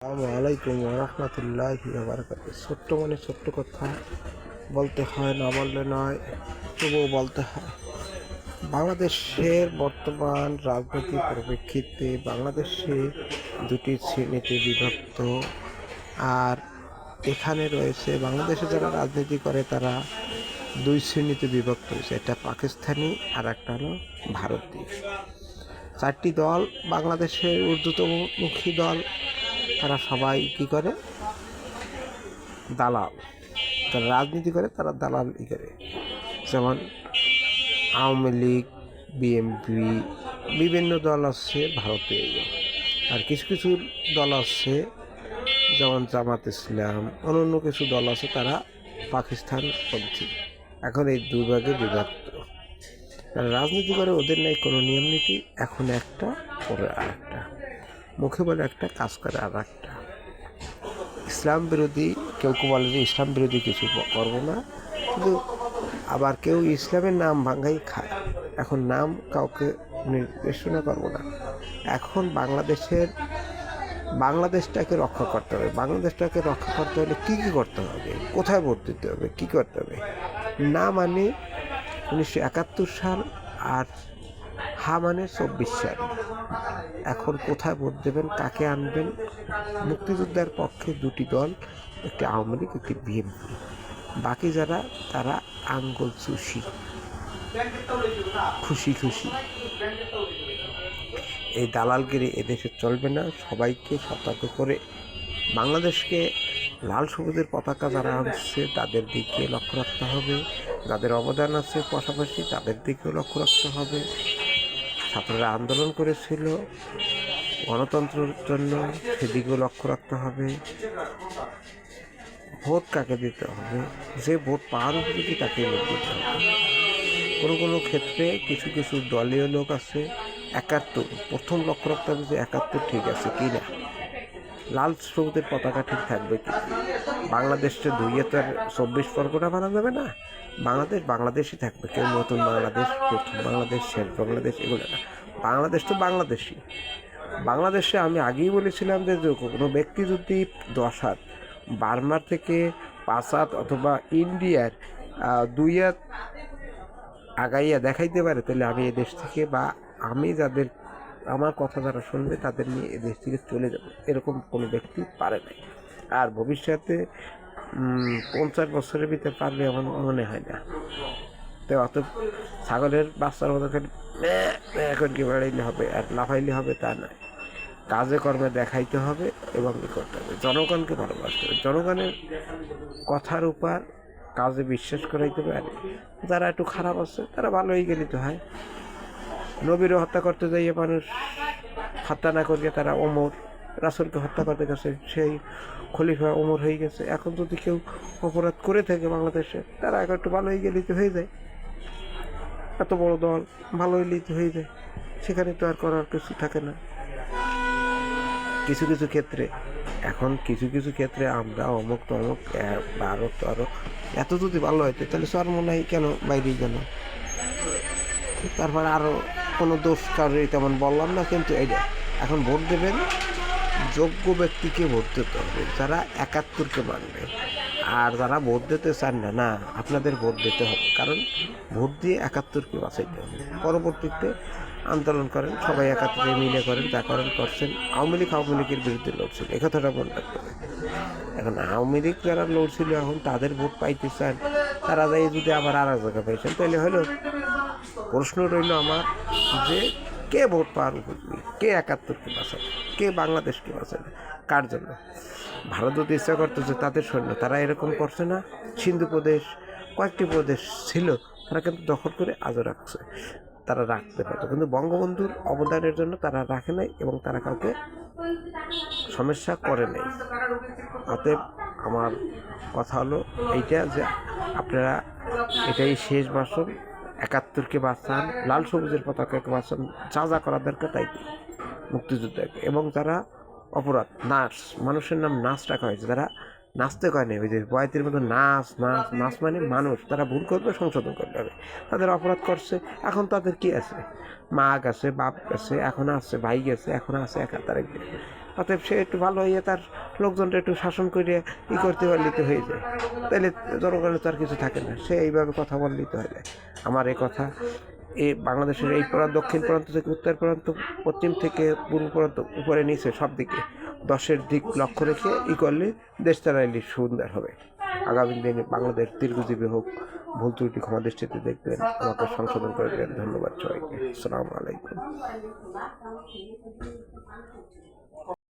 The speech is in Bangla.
আসসালামু আলাইকুম রহমতুল্লাহি বারাকাতুহু। ছোট্ট মানে ছোট্ট কথা বলতে হয়, না বললে নয়, তবুও বলতে হয়। বাংলাদেশের বর্তমান রাজনৈতিক পরিপ্রেক্ষিতে বাংলাদেশে দুটি শ্রেণীতে বিভক্ত। আর এখানে রয়েছে বাংলাদেশে যারা রাজনীতি করে তারা দুই শ্রেণীতে বিভক্ত হয়েছে, একটা পাকিস্তানি আর একটা হলো ভারতীয়। চারটি দল বাংলাদেশের ঊর্ধ্বতমুখী দল, তারা সবাই কী করে? দালাল। যারা রাজনীতি করে তারা দালালি করে। যেমন আওয়ামী লীগ, বিএনপি, বিভিন্ন দল আছে ভারতে। আর কিছু কিছু দল আছে যেমন জামাত ইসলাম, অন্য কিছু দল আছে তারা পাকিস্তানপন্থী। এখন এই দুই ভাগে বিভক্ত। যারা রাজনীতি করে ওদের নেই কোনো নিয়ম নীতি, এখন একটা পরে আর একটা, মুখে বলে একটা, কাজ করে আর একটা। ইসলাম বিরোধী, কেউ কেউ বলে যে ইসলাম বিরোধী কিছু করবো না, কিন্তু আবার কেউ ইসলামের নাম ভাঙ্গাই খায়। এখন নাম কাউকে নির্দেশনা করবো না। এখন বাংলাদেশটাকে রক্ষা করতে হবে। বাংলাদেশটাকে রক্ষা করতে হলে কী কী করতে হবে, কোথায় ভোট দিতে হবে, কী করতে হবে। না মানে 1971 সাল, আর হা মানে 24 সাল। এখন কোথায় ভোট দেবেন, কাকে আনবেন? মুক্তিযোদ্ধার পক্ষে দুটি দল, একটি আওয়ামী লীগ, একটি বিএনপি। বাকি যারা তারা আঙ্গুল চুষি, খুশি খুশি। এই দালালগিরি এদেশে চলবে না। সবাইকে সতর্ক করে বাংলাদেশকে লাল সবুজের পতাকা যারা আনছে তাদের দিকে লক্ষ্য রাখতে হবে, যাদের অবদান আছে পাশাপাশি তাদের দিকেও লক্ষ্য রাখতে হবে। ছাত্ররা আন্দোলন করেছিল গণতন্ত্রের জন্য, সেদিকেও লক্ষ্য রাখতে হবে। ভোট কাকে দিতে হবে, যে ভোট পাওয়ার উপযোগী তাকে ভোট দিতে হবে। কোনো কোনো ক্ষেত্রে কিছু কিছু দলীয় লোক আছে 71, প্রথম লক্ষ্য রাখতে হবে যে 71 ঠিক আছে কি না, লাল সবুজের পতাকা ঠিক থাকবে কি। বাংলাদেশটা দুইয়ে তো আর 24 পরগনা বানানো যাবে না। বাংলাদেশই থাকবে। কেউ নতুন বাংলাদেশ, প্রথম বাংলাদেশ, শেষ বাংলাদেশ, এগুলো না। বাংলাদেশ তো বাংলাদেশই। বাংলাদেশে আমি আগেই বলেছিলাম যে কোনো ব্যক্তি যদি 10 হাত বার্মার থেকে 5 হাত অথবা ইন্ডিয়ার 2 হাত আগাইয়া দেখাইতে পারে, তাহলে আমি এদেশ থেকে, বা আমি যাদের আমার কথা যারা শুনবে তাদের নিয়ে এদেশ থেকে চলে যাব। এরকম কোনো ব্যক্তি পারে নাই, আর ভবিষ্যতে 50 বছরের ভিতরে পারবে আমার মনে হয় না। তো অত ছাগলের বাচ্চার মতো এখন কি বাড়াইলে হবে আর লাফাইলে হবে তা নয়। কাজে কর্মে দেখাইতে হবে এবং কী করতে হবে, জনগণকে ভালোবাসতে হবে, জনগণের কথার উপর কাজে বিশ্বাস করাইতে হবে। আর যারা একটু খারাপ আছে তারা ভালো হয়ে গেলে তো হয়। নবীরও হত্যা করতে যাইয়ে মানুষ হত্যা না করিয়া তারা ওমর, রাসূলকে হত্যা করতে গেছে, সেই খলিফা ওমর হয়ে গেছে। এখন যদি কেউ অপরাধ করে থাকে বাংলাদেশে, তারা একটু ভালো হয়ে গেলেই তো হয়ে যায়। এত বড় দল ভালো হইলেই তো হয়ে যায়, সেখানে তো আর করার কিছু থাকে না। কিছু কিছু ক্ষেত্রে আমরা অমুক তমুক আরো তো আরো এত যদি ভালো হইতো তাহলে চরমোনাই কেন বাইরেই গেল। তারপরে আরও কোনো দোষ কারোর তেমন বললাম না, কিন্তু এইটা এখন ভোট দেবেন, যোগ্য ব্যক্তিকে ভোট দিতে হবে, যারা 71কে মানবে। আর যারা ভোট দিতে চান না, না আপনাদের ভোট দিতে হবে, কারণ ভোট দিয়ে 71কে বাঁচাইতে হবে। পরবর্তীতে আন্দোলন করেন, সবাই 71 মিলে করেন, যা করেন করছেন। আওয়ামী লীগের বিরুদ্ধে লড়ছিল, এ কথাটা মনে রাখতে হবে। এখন আওয়ামী লীগ যারা লড়ছিল এখন তাদের ভোট পাইতে চান, তারা যাই যদি আবার আর এক জায়গায় পাইছেন, তাহলে হলো প্রশ্ন রইল আমার যে কে ভোট পাওয়ার উপযোগী, কে 71কে বাঁচাবে, কে বাংলাদেশকে বাঁচাবে, কার জন্য? ভারত যদি ইচ্ছা করতেছে তাদের সৈন্য, তারা এরকম করছে না? সিন্ধু প্রদেশ, কয়েকটি প্রদেশ ছিল, তারা কিন্তু দখল করে আজও রাখছে। তারা রাখতে পারতো, কিন্তু বঙ্গবন্ধুর অবদানের জন্য তারা রাখে নাই এবং তারা কাউকে সমস্যা করে নাই। অতএব আমার কথা হলো এইটা যে আপনারা এটাই শেষ ভাষণ, 71কে বাঁচান, লাল সবুজের পতাকাকে বাঁচান, যা যা করার দরকার তাই মুক্তিযোদ্ধাকে। এবং যারা অপরাধ, মানুষের নাম নাচ রাখা হয়েছে, যারা নাচতে কয় না, ওই যে বয়াতির মতো নাচ মানে মানুষ, তারা ভুল করবে, সংশোধন করতে হবে। তাদের অপরাধ করছে, এখন তাদের কি আছে? মা গেছে, বাপ গেছে, এখন আছে ভাই গেছে, এখন আছে 71। অতএব সে একটু ভালো হয়ে তার লোকজনটা একটু শাসন করে করতে পারলেই তো হয়ে যায়, তাহলে জনগণের তো আর কিছু থাকে না, সে এইভাবে কথা বললেই তো হয়ে যায়। আমার এই কথা এই বাংলাদেশের এই দক্ষিণ প্রান্ত থেকে উত্তর প্রান্ত, পশ্চিম থেকে পূর্ব প্রান্ত, উপরে নিচে সব দিকে 10-এর দিক লক্ষ্য রেখে করলে দেশ চালাইলে সুন্দর হবে। আগামী দিনে বাংলাদেশ দীর্ঘজীবী হোক। ভুল ত্রুটি ক্ষমা দৃষ্টিতে দেখবেন, আমাকে সংশোধন করে দেবেন। ধন্যবাদ সবাইকে। আসসালামু আলাইকুম।